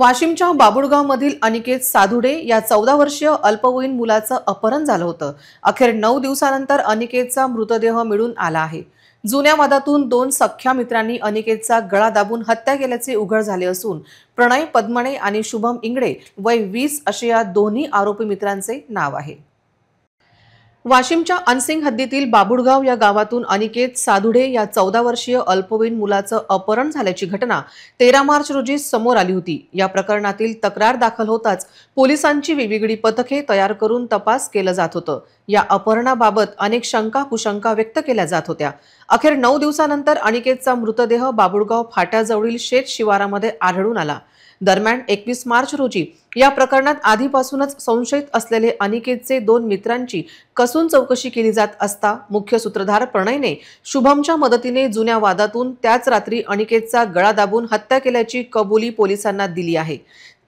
वाशिमच्या बाबुळगावमधील अनिकेत साधुडे या 14 वर्षीय अल्पवयीन मुलाचं अपहरण झालं होतं। अखेर 9 दिवसानंतर अनिकेतचा मृतदेह मिळून आला आहे। जुन्या वादातून 2 सख्ख्या मित्रांनी अनिकेतचा गळा दाबून हत्या केल्याचे उघड झाले असून प्रणय पद्मणे आणि शुभम इंगळे वय 20 असे या दोन्ही आरोपी मित्रांचे नाव आहे। वाशिमच्या अनसिंग हद्दीतील बाबुळगाव या गावातून अनिकेत साधुडे या 14 वर्षीय अल्पवयीन मुलाचं अपहरण झाल्याची घटना 13 मार्च रोजी समोर आली होती। या प्रकरणातील तक्रार दाखल होताच पोलिसांची वेगवेगळी पथके तयार करून तपास केला जात होतं। या अपहरणाबाबत अनेक शंका कुशंका व्यक्त केल्या जात होत्या। अखेर 9 दिवसानंतर अनिकेतचा मृतदेह बाबुळगाव फाट्याजवळील शेत शिवारामध्ये आढळून आला। दरम्यान 21 मार्च रोजी या प्रकरणात आधीपासूनच संशयित असलेले अनिकेतचे 2 मित्रांची कसून चौकशी केली जात असता मुख्य सूत्रधार प्रणयने शुभमच्या मदतीने जुन्या वादातून त्याच रात्री अनिकेतचा गळा दाबून हत्या केल्याची कबुली पोलिसांना दिली आहे।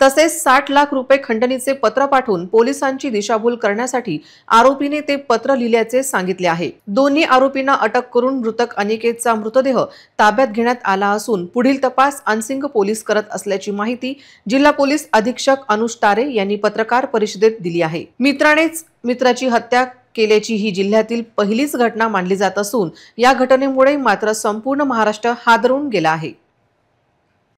तसेच 60 लाख रुपये खंडणीचे पत्र पाठवून पोलिसांची दिशाभूल करण्यासाठी आरोपीने ते पत्र लिहिल्याचे सांगितले आहे। दोन्ही आरोपींना अटक करून मृतक अनिकेतचा मृतदेह ताब्यात घेण्यात आला असून पुढील तपास अनसिंग पोलीस करत असल्याची माहिती जिल्हा पोलीस अधीक्षक अनुष तारे यांनी पत्रकार परिषदेत दिली आहे। मित्रानेच मित्राची हत्या केल्याची ही जिल्ह्यातील पहिलीच घटना मानली जात असून या घटनेमुळे मात्र संपूर्ण महाराष्ट्र हादरून गेला आहे।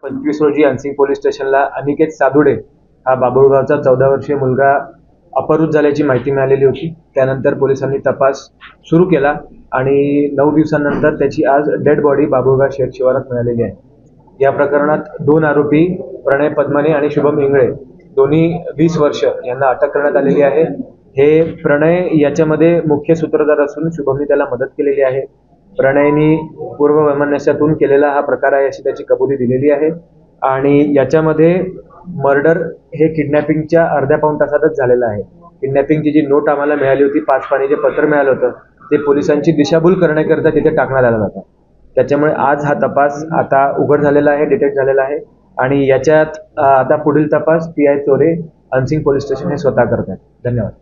25 रोजी अनसिंग पोलीस स्टेशनला अनिकेत साधुडे हा बाबुळगावचा 14 वर्षीय मुलगा अपहृत झाल्याची माहिती मिळालेली होती। त्यानंतर पोलिसांनी तपास सुरू केला आणि 9 दिवसांनंतर त्याची आज डेड बॉडी बाबुळगाव शेत शिवारात मिळालेली आहे। या प्रकरणात 2 आरोपी प्रणय पद्मणे आणि शुभम इंगळे दोन्ही 20 वर्ष यांना अटक करण्यात आलेली आहे। हे प्रणय याच्यामध्ये मुख्य सूत्रधार असून शुभमने त्याला मदत केलेली आहे। प्रणयनी पूर्व वैमनस्यातून केलेला हा प्रकार आहे अशी त्याची कबुली दिलेली आहे आणि याच्यामध्ये मर्डर हे किडनॅपिंगच्या अर्ध्या पाऊण तासातच झालेलं आहे। किडनॅपिंगची जी नोट आम्हाला मिळाली होती, 5 पानीचे पत्र मिळालं होतं, ते पोलिसांची दिशाभूल करण्याकरता तिथे टाकण्यात आलं होतं। त्याच्यामुळे आज हा तपास आता उघड झालेला आहे, डिटेक्ट झालेला आहे आणि याच्यात आता पुढील तपास PI चोरे अनसिंग पोलीस स्टेशन हे स्वतः करतात। धन्यवाद।